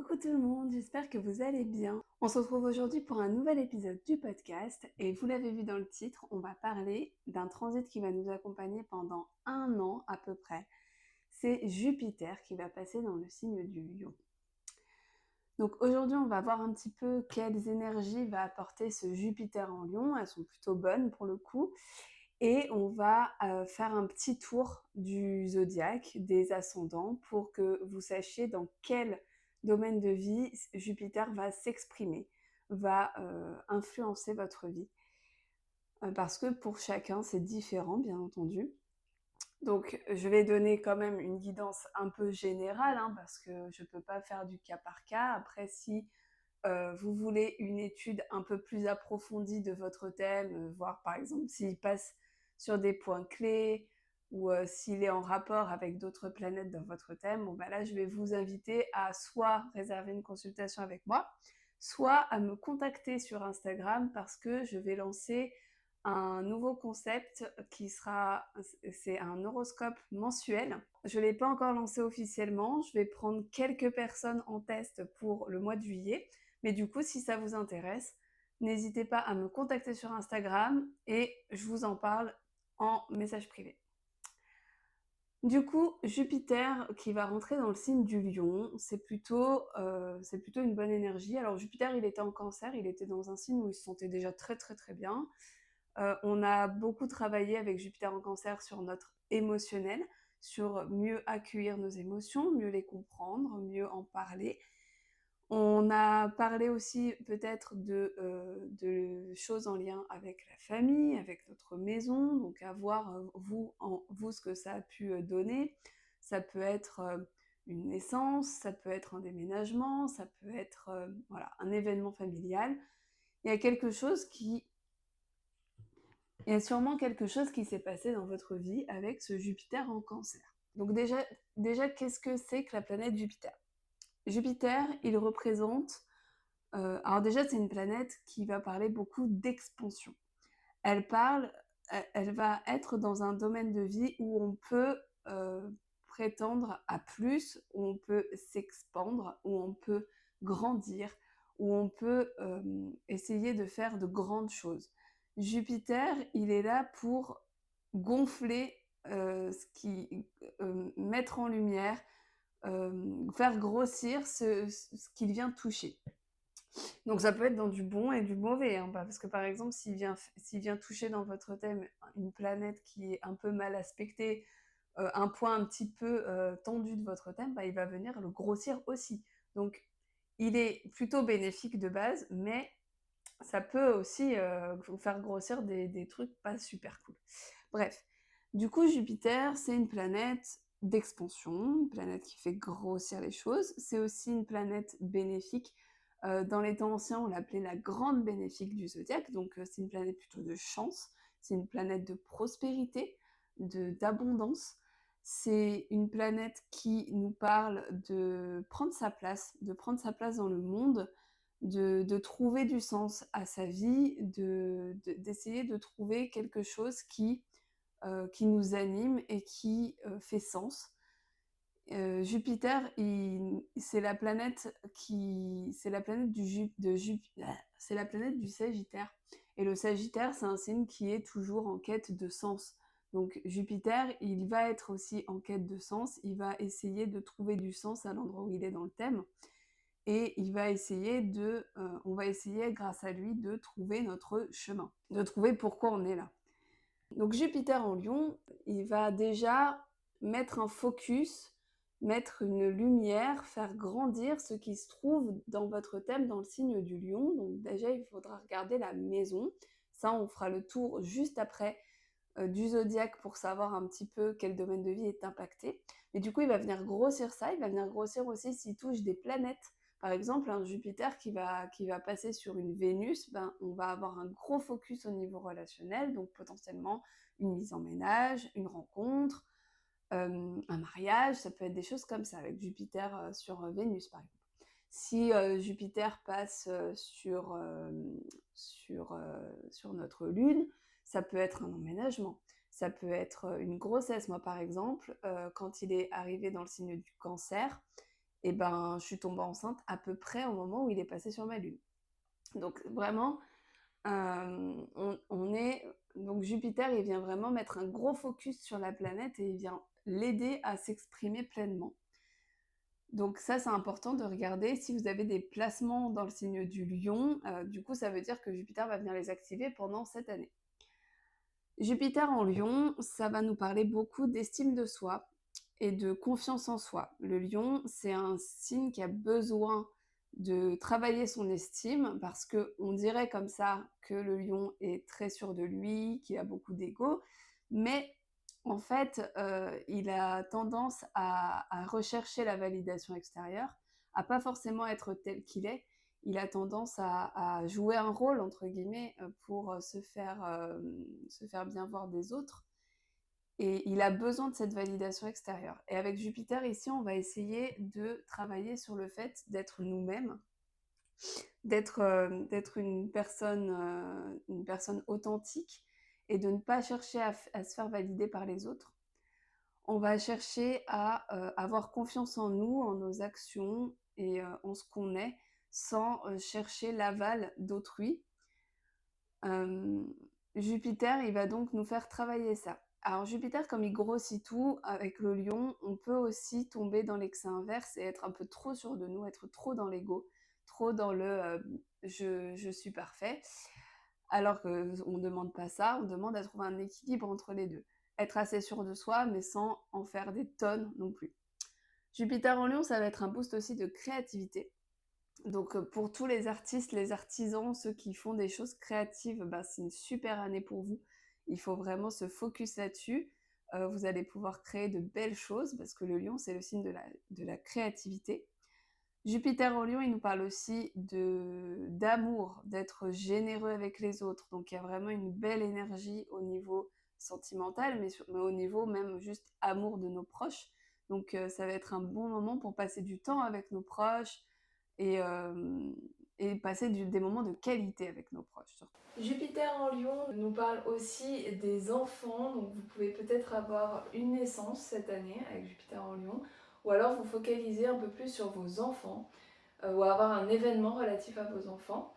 Coucou tout le monde, j'espère que vous allez bien. On se retrouve aujourd'hui pour un nouvel épisode du podcast et vous l'avez vu dans le titre, on va parler d'un transit qui va nous accompagner pendant 1 an à peu près. C'est Jupiter qui va passer dans le signe du Lion. Donc aujourd'hui on va voir un petit peu quelles énergies va apporter ce Jupiter en Lion, elles sont plutôt bonnes pour le coup. Et on va faire un petit tour du zodiaque, des ascendants, pour que vous sachiez dans quel domaine de vie Jupiter va s'exprimer, va influencer votre vie. Parce que pour chacun, c'est différent, bien entendu. Donc, je vais donner quand même une guidance un peu générale, hein, parce que je ne peux pas faire du cas par cas. Après, si vous voulez une étude un peu plus approfondie de votre thème, voir par exemple s'il passe sur des points clés ou s'il est en rapport avec d'autres planètes dans votre thème, bon bah là je vais vous inviter à soit réserver une consultation avec moi, soit à me contacter sur Instagram parce que je vais lancer un nouveau concept c'est un horoscope mensuel. Je ne l'ai pas encore lancé officiellement, je vais prendre quelques personnes en test pour le mois de juillet. Mais du coup, si ça vous intéresse, n'hésitez pas à me contacter sur Instagram et je vous en parle en message privé. Du coup, Jupiter qui va rentrer dans le signe du Lion, c'est plutôt une bonne énergie. Alors Jupiter, il était en Cancer, il était dans un signe où il se sentait déjà très très très bien. On a beaucoup travaillé avec Jupiter en Cancer sur notre émotionnel, sur mieux accueillir nos émotions, mieux les comprendre, mieux en parler. On a parlé aussi peut-être de choses en lien avec la famille, avec notre maison, donc à voir vous ce que ça a pu donner. Ça peut être une naissance, ça peut être un déménagement, ça peut être voilà, un événement familial. Il y a quelque chose qui il y a sûrement quelque chose qui s'est passé dans votre vie avec ce Jupiter en Cancer. Donc déjà qu'est-ce que c'est que la planète Jupiter? Jupiter, il représente alors déjà, c'est une planète qui va parler beaucoup d'expansion. Elle parle, elle va être dans un domaine de vie où on peut prétendre à plus, où on peut s'expandre, où on peut grandir, où on peut essayer de faire de grandes choses. Jupiter, il est là pour gonfler mettre en lumière, faire grossir ce qu'il vient toucher. Donc ça peut être dans du bon et du mauvais, hein, parce que par exemple, s'il vient toucher dans votre thème une planète qui est un peu mal aspectée, un point un petit peu tendu de votre thème, bah, il va venir le grossir aussi. Donc il est plutôt bénéfique de base, mais ça peut aussi vous faire grossir des trucs pas super cool. Bref, du coup Jupiter, c'est une planète d'expansion, une planète qui fait grossir les choses. C'est aussi une planète bénéfique. Dans les temps anciens, on l'appelait la grande bénéfique du zodiaque, donc c'est une planète plutôt de chance, c'est une planète de prospérité, d'abondance. C'est une planète qui nous parle de prendre sa place dans le monde, de trouver du sens à sa vie, d'essayer de trouver quelque chose qui nous anime et qui fait sens. Jupiter, c'est la planète c'est la planète c'est la planète du Sagittaire. Et le Sagittaire, c'est un signe qui est toujours en quête de sens. Donc Jupiter, il va être aussi en quête de sens. Il va essayer de trouver du sens à l'endroit où il est dans le thème. Et on va essayer grâce à lui de trouver notre chemin, de trouver pourquoi on est là. Donc Jupiter en Lion, il va déjà mettre un focus, mettre une lumière, faire grandir ce qui se trouve dans votre thème, dans le signe du Lion. Donc déjà, il faudra regarder la maison. Ça, on fera le tour juste après du zodiaque pour savoir un petit peu quel domaine de vie est impacté. Mais du coup, il va venir grossir ça, il va venir grossir aussi s'il touche des planètes. Par exemple, un Jupiter qui va passer sur une Vénus, ben, on va avoir un gros focus au niveau relationnel, donc potentiellement une mise en ménage, une rencontre, un mariage, ça peut être des choses comme ça, avec Jupiter sur Vénus par exemple. Si Jupiter passe sur notre Lune, ça peut être un emménagement, ça peut être une grossesse. Moi par exemple, quand il est arrivé dans le signe du Cancer, et ben, je suis tombée enceinte à peu près au moment où il est passé sur ma lune. Donc vraiment, donc Jupiter, il vient vraiment mettre un gros focus sur la planète et il vient l'aider à s'exprimer pleinement. Donc ça, c'est important de regarder si vous avez des placements dans le signe du Lion. Du coup, ça veut dire que Jupiter va venir les activer pendant cette année. Jupiter en Lion, ça va nous parler beaucoup d'estime de soi et de confiance en soi. Le Lion, c'est un signe qui a besoin de travailler son estime parce que on dirait comme ça que le Lion est très sûr de lui, qu'il a beaucoup d'ego, mais en fait, il a tendance à rechercher la validation extérieure, à pas forcément être tel qu'il est. Il a tendance à jouer un rôle, entre guillemets, pour se faire bien voir des autres. Et il a besoin de cette validation extérieure. Et avec Jupiter, ici, on va essayer de travailler sur le fait d'être nous-mêmes, d'être une personne authentique et de ne pas chercher à se faire valider par les autres. On va chercher à avoir confiance en nous, en nos actions et en ce qu'on est, sans chercher l'aval d'autrui. Euh, Jupiter, il va donc nous faire travailler ça. Alors Jupiter, comme il grossit tout, avec le lion, on peut aussi tomber dans l'excès inverse et être un peu trop sûr de nous, être trop dans l'ego, trop dans le je suis parfait. Alors qu'on ne demande pas ça, on demande à trouver un équilibre entre les deux. Être assez sûr de soi, mais sans en faire des tonnes non plus. Jupiter en lion, ça va être un boost aussi de créativité. Donc pour tous les artistes, les artisans, ceux qui font des choses créatives, bah, c'est une super année pour vous. Il faut vraiment se focus là-dessus. Vous allez pouvoir créer de belles choses parce que le lion, c'est le signe de la créativité. Jupiter en lion, il nous parle aussi d'amour, d'être généreux avec les autres. Donc il y a vraiment une belle énergie au niveau sentimental, mais au niveau même juste amour de nos proches. Donc ça va être un bon moment pour passer du temps avec nos proches, et, euh, et passer des moments de qualité avec nos proches surtout. Jupiter en Lion nous parle aussi des enfants, donc vous pouvez peut-être avoir une naissance cette année avec Jupiter en Lion, ou alors vous focaliser un peu plus sur vos enfants, ou avoir un événement relatif à vos enfants.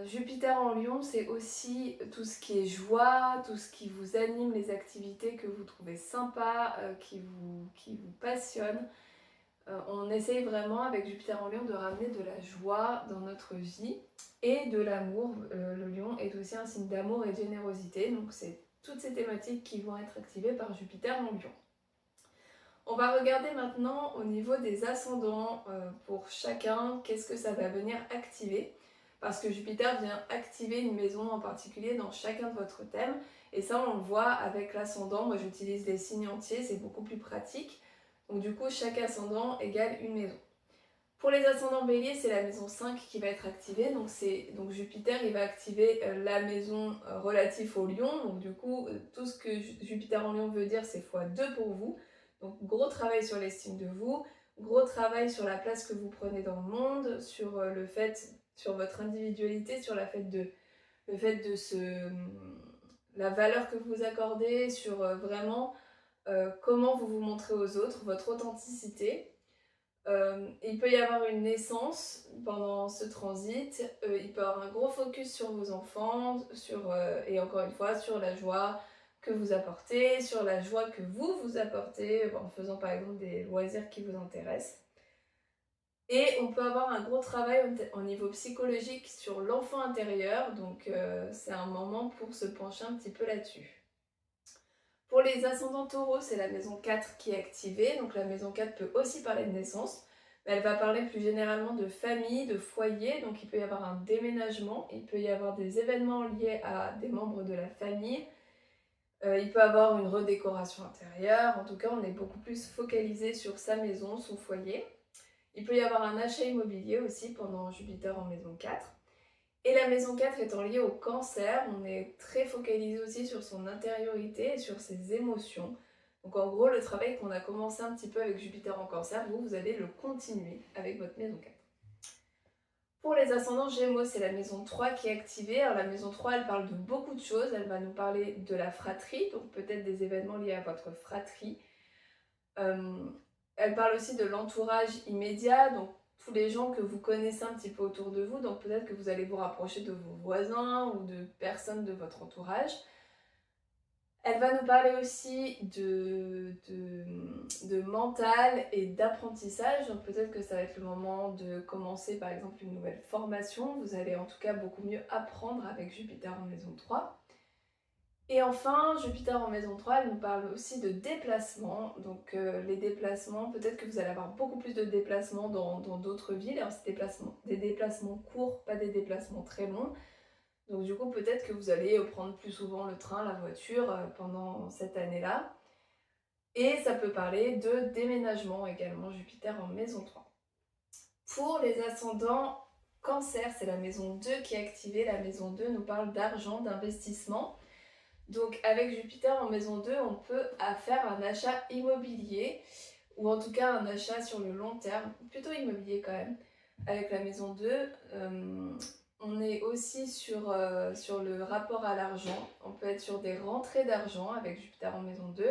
Jupiter en Lion, c'est aussi tout ce qui est joie, tout ce qui vous anime, les activités que vous trouvez sympas, qui vous passionnent. On essaye vraiment avec Jupiter en Lion de ramener de la joie dans notre vie et de l'amour. Le lion est aussi un signe d'amour et de générosité, donc c'est toutes ces thématiques qui vont être activées par Jupiter en Lion. On va regarder maintenant au niveau des ascendants pour chacun, qu'est-ce que ça va venir activer, parce que Jupiter vient activer une maison en particulier dans chacun de votre thème, et ça on le voit avec l'ascendant. Moi j'utilise des signes entiers, c'est beaucoup plus pratique. Donc du coup, chaque ascendant égale une maison. Pour les ascendants béliers, c'est la maison 5 qui va être activée. Donc Jupiter, il va activer la maison relative au lion. Donc du coup, tout ce que Jupiter en lion veut dire, c'est x2 pour vous. Donc gros travail sur l'estime de vous, gros travail sur la place que vous prenez dans le monde, sur sur votre individualité, sur le fait de la valeur que vous accordez, sur vraiment comment vous vous montrez aux autres, votre authenticité. Il peut y avoir une naissance pendant ce transit, il peut y avoir un gros focus sur vos enfants, et encore une fois sur la joie que vous apportez, sur la joie que vous apportez en faisant par exemple des loisirs qui vous intéressent. Et on peut avoir un gros travail au niveau psychologique sur l'enfant intérieur, donc c'est un moment pour se pencher un petit peu là-dessus. Pour les ascendants taureaux, c'est la maison 4 qui est activée. Donc la maison 4 peut aussi parler de naissance, mais elle va parler plus généralement de famille, de foyer. Donc il peut y avoir un déménagement, il peut y avoir des événements liés à des membres de la famille. Il peut y avoir une redécoration intérieure. En tout cas, on est beaucoup plus focalisé sur sa maison, son foyer. Il peut y avoir un achat immobilier aussi pendant Jupiter en maison 4. Et la maison 4 étant liée au cancer, on est très focalisé aussi sur son intériorité et sur ses émotions. Donc en gros, le travail qu'on a commencé un petit peu avec Jupiter en cancer, vous allez le continuer avec votre maison 4. Pour les ascendants Gémeaux, c'est la maison 3 qui est activée. Alors la maison 3, elle parle de beaucoup de choses. Elle va nous parler de la fratrie, donc peut-être des événements liés à votre fratrie. Elle parle aussi de l'entourage immédiat, donc tous les gens que vous connaissez un petit peu autour de vous, donc peut-être que vous allez vous rapprocher de vos voisins ou de personnes de votre entourage. Elle va nous parler aussi de mental et d'apprentissage. Donc peut-être que ça va être le moment de commencer par exemple une nouvelle formation. Vous allez en tout cas beaucoup mieux apprendre avec Jupiter en maison 3. Et enfin, Jupiter en maison 3, elle nous parle aussi de déplacements. Donc les déplacements, peut-être que vous allez avoir beaucoup plus de déplacements dans d'autres villes. Alors, c'est des déplacements courts, pas des déplacements très longs. Donc du coup, peut-être que vous allez prendre plus souvent le train, la voiture pendant cette année-là. Et ça peut parler de déménagement également, Jupiter en maison 3. Pour les ascendants Cancer, c'est la maison 2 qui est activée. La maison 2 nous parle d'argent, d'investissement. Donc avec Jupiter en maison 2, on peut faire un achat immobilier, ou en tout cas un achat sur le long terme, plutôt immobilier quand même. Avec la maison 2, on est aussi sur le rapport à l'argent. On peut être sur des rentrées d'argent avec Jupiter en maison 2.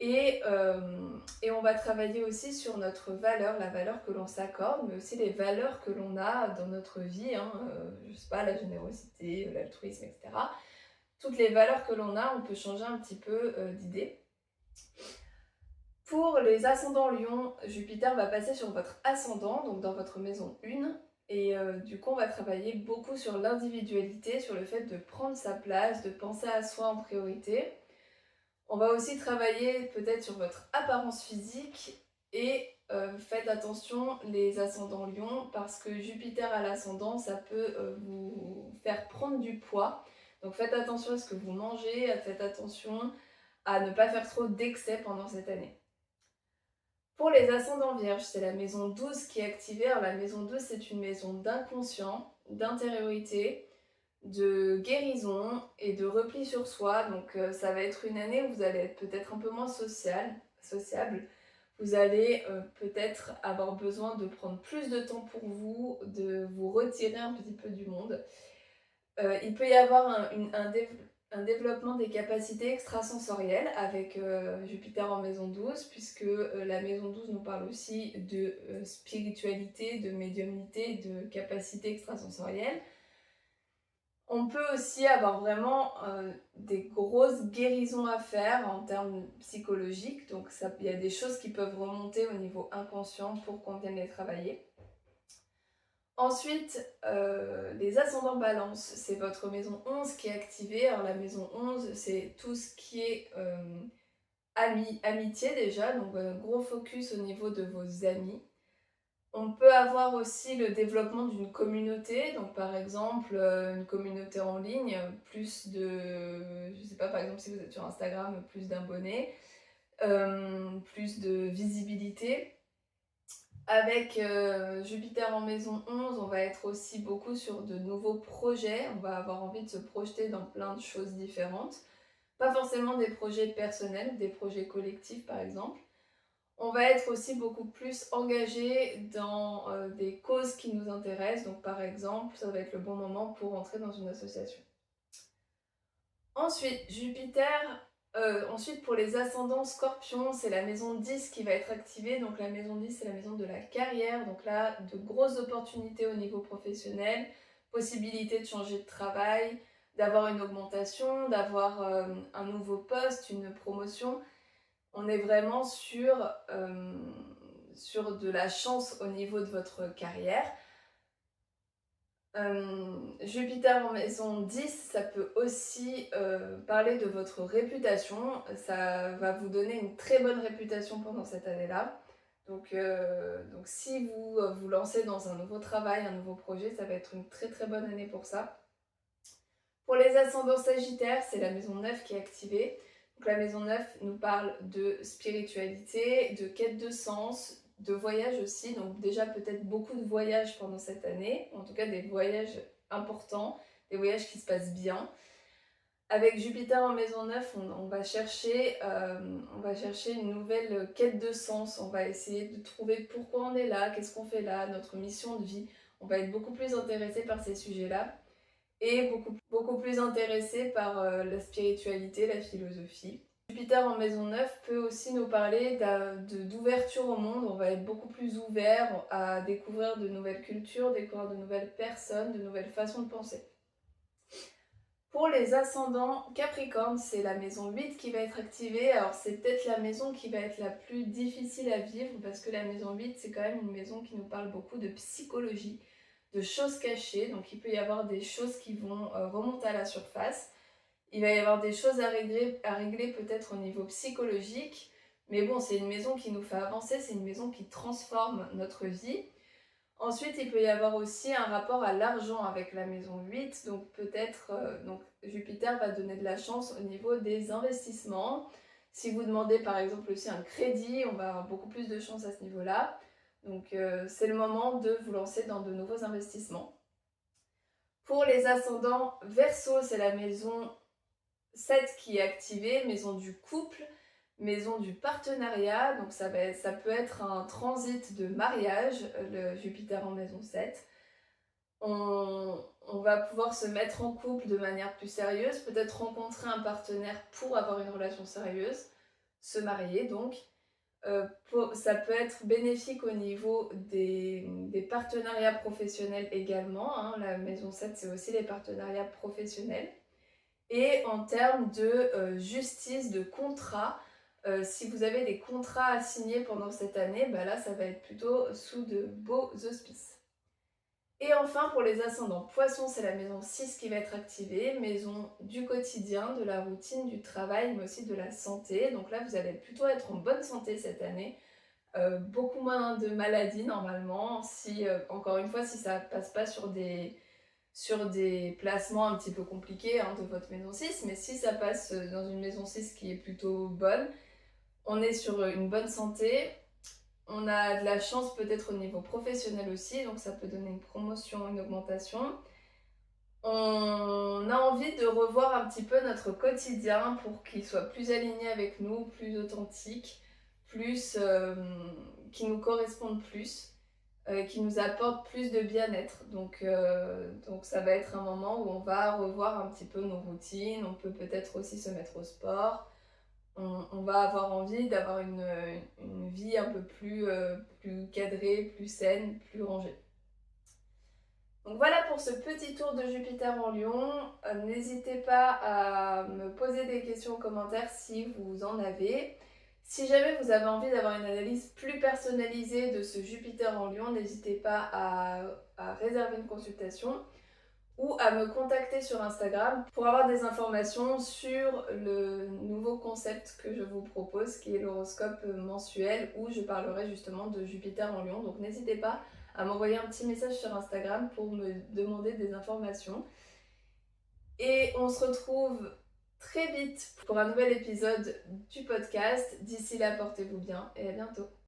Et on va travailler aussi sur notre valeur, la valeur que l'on s'accorde, mais aussi les valeurs que l'on a dans notre vie, je sais pas, la générosité, l'altruisme, etc. Toutes les valeurs que l'on a, on peut changer un petit peu d'idée. Pour les ascendants Lion, Jupiter va passer sur votre ascendant, donc dans votre maison 1. Et du coup, on va travailler beaucoup sur l'individualité, sur le fait de prendre sa place, de penser à soi en priorité. On va aussi travailler peut-être sur votre apparence physique et faites attention les ascendants Lion parce que Jupiter à l'ascendant, ça peut vous faire prendre du poids. Donc faites attention à ce que vous mangez, faites attention à ne pas faire trop d'excès pendant cette année. Pour les ascendants vierges, c'est la maison 12 qui est activée. Alors la maison 12, c'est une maison d'inconscient, d'intériorité, de guérison et de repli sur soi. Donc ça va être une année où vous allez être peut-être un peu moins sociable. Vous allez peut-être avoir besoin de prendre plus de temps pour vous, de vous retirer un petit peu du monde. Il peut y avoir un développement des capacités extrasensorielles avec Jupiter en maison 12, puisque la maison 12 nous parle aussi de spiritualité, de médiumnité, de capacités extrasensorielles. On peut aussi avoir vraiment des grosses guérisons à faire en termes psychologiques, donc il y a des choses qui peuvent remonter au niveau inconscient pour qu'on vienne les travailler. Ensuite, les ascendants balance, c'est votre maison 11 qui est activée. Alors la maison 11, c'est tout ce qui est amitié déjà, donc gros focus au niveau de vos amis. On peut avoir aussi le développement d'une communauté, donc par exemple une communauté en ligne, plus de, je sais pas, par exemple si vous êtes sur Instagram, plus d'abonnés, plus de visibilité. Avec Jupiter en maison 11, on va être aussi beaucoup sur de nouveaux projets, on va avoir envie de se projeter dans plein de choses différentes. Pas forcément des projets personnels, des projets collectifs par exemple. On va être aussi beaucoup plus engagé dans des causes qui nous intéressent. Donc par exemple, ça va être le bon moment pour entrer dans une association. Ensuite, ensuite pour les ascendants Scorpion, c'est la maison 10 qui va être activée. Donc la maison 10, c'est la maison de la carrière. Donc là, de grosses opportunités au niveau professionnel, possibilité de changer de travail, d'avoir une augmentation, d'avoir un nouveau poste, une promotion. On est vraiment sur de la chance au niveau de votre carrière. Jupiter en maison 10, ça peut aussi parler de votre réputation. Ça va vous donner une très bonne réputation pendant cette année-là. Donc si vous vous lancez dans un nouveau travail, un nouveau projet, ça va être une très très bonne année pour ça. Pour les ascendants Sagittaires, c'est la maison 9 qui est activée. Donc la maison 9 nous parle de spiritualité, de quête de sens, de voyage aussi. Donc déjà peut-être beaucoup de voyages pendant cette année, en tout cas des voyages importants, des voyages qui se passent bien. Avec Jupiter en maison 9, on va chercher une nouvelle quête de sens. On va essayer de trouver pourquoi on est là, qu'est-ce qu'on fait là, notre mission de vie. On va être beaucoup plus intéressé par ces sujets-là et beaucoup plus intéressé par la spiritualité, la philosophie. Jupiter en maison 9 peut aussi nous parler d'ouverture au monde. On va être beaucoup plus ouvert à découvrir de nouvelles cultures, découvrir de nouvelles personnes, de nouvelles façons de penser. Pour les ascendants Capricorne, c'est la maison 8 qui va être activée. Alors c'est peut-être la maison qui va être la plus difficile à vivre parce que la maison 8, c'est quand même une maison qui nous parle beaucoup de psychologie, de choses cachées. Donc il peut y avoir des choses qui vont remonter à la surface. Il va y avoir des choses à régler peut-être au niveau psychologique. Mais bon, c'est une maison qui nous fait avancer, c'est une maison qui transforme notre vie. Ensuite, il peut y avoir aussi un rapport à l'argent avec la maison 8. Donc peut-être, Jupiter va donner de la chance au niveau des investissements. Si vous demandez par exemple aussi un crédit, on va avoir beaucoup plus de chance à ce niveau-là. Donc c'est le moment de vous lancer dans de nouveaux investissements. Pour les ascendants Verseau, c'est la maison 7 qui est activée, maison du couple, maison du partenariat. Donc ça peut être un transit de mariage, le Jupiter en maison 7. On va pouvoir se mettre en couple de manière plus sérieuse, peut-être rencontrer un partenaire pour avoir une relation sérieuse, se marier donc. Ça peut être bénéfique au niveau des partenariats professionnels également, hein. La maison 7, c'est aussi les partenariats professionnels. Et en termes de justice, de contrat, si vous avez des contrats à signer pendant cette année, bah là, ça va être plutôt sous de beaux auspices. Et enfin, pour les ascendants Poissons, c'est la maison 6 qui va être activée, maison du quotidien, de la routine, du travail, mais aussi de la santé. Donc là, vous allez plutôt être en bonne santé cette année. Beaucoup moins de maladies normalement. Si, encore une fois, si ça passe pas sur des placements un petit peu compliqués hein, de votre maison 6, mais si ça passe dans une maison 6 qui est plutôt bonne, on est sur une bonne santé. On a de la chance peut-être au niveau professionnel aussi, donc ça peut donner une promotion, une augmentation. On a envie de revoir un petit peu notre quotidien pour qu'il soit plus aligné avec nous, plus authentique, qui nous corresponde plus, qui nous apporte plus de bien-être. Donc ça va être un moment où on va revoir un petit peu nos routines, on peut peut-être aussi se mettre au sport. On va avoir envie d'avoir une vie un peu plus cadrée, plus saine, plus rangée. Donc voilà pour ce petit tour de Jupiter en Lion. N'hésitez pas à me poser des questions en commentaire si vous en avez. Si jamais vous avez envie d'avoir une analyse plus personnalisée de ce Jupiter en Lion, n'hésitez pas à réserver une consultation ou à me contacter sur Instagram pour avoir des informations sur le nouveau concept que je vous propose qui est l'horoscope mensuel où je parlerai justement de Jupiter en Lion. Donc n'hésitez pas à m'envoyer un petit message sur Instagram pour me demander des informations. Et on se retrouve très vite pour un nouvel épisode du podcast. D'ici là, portez-vous bien et à bientôt.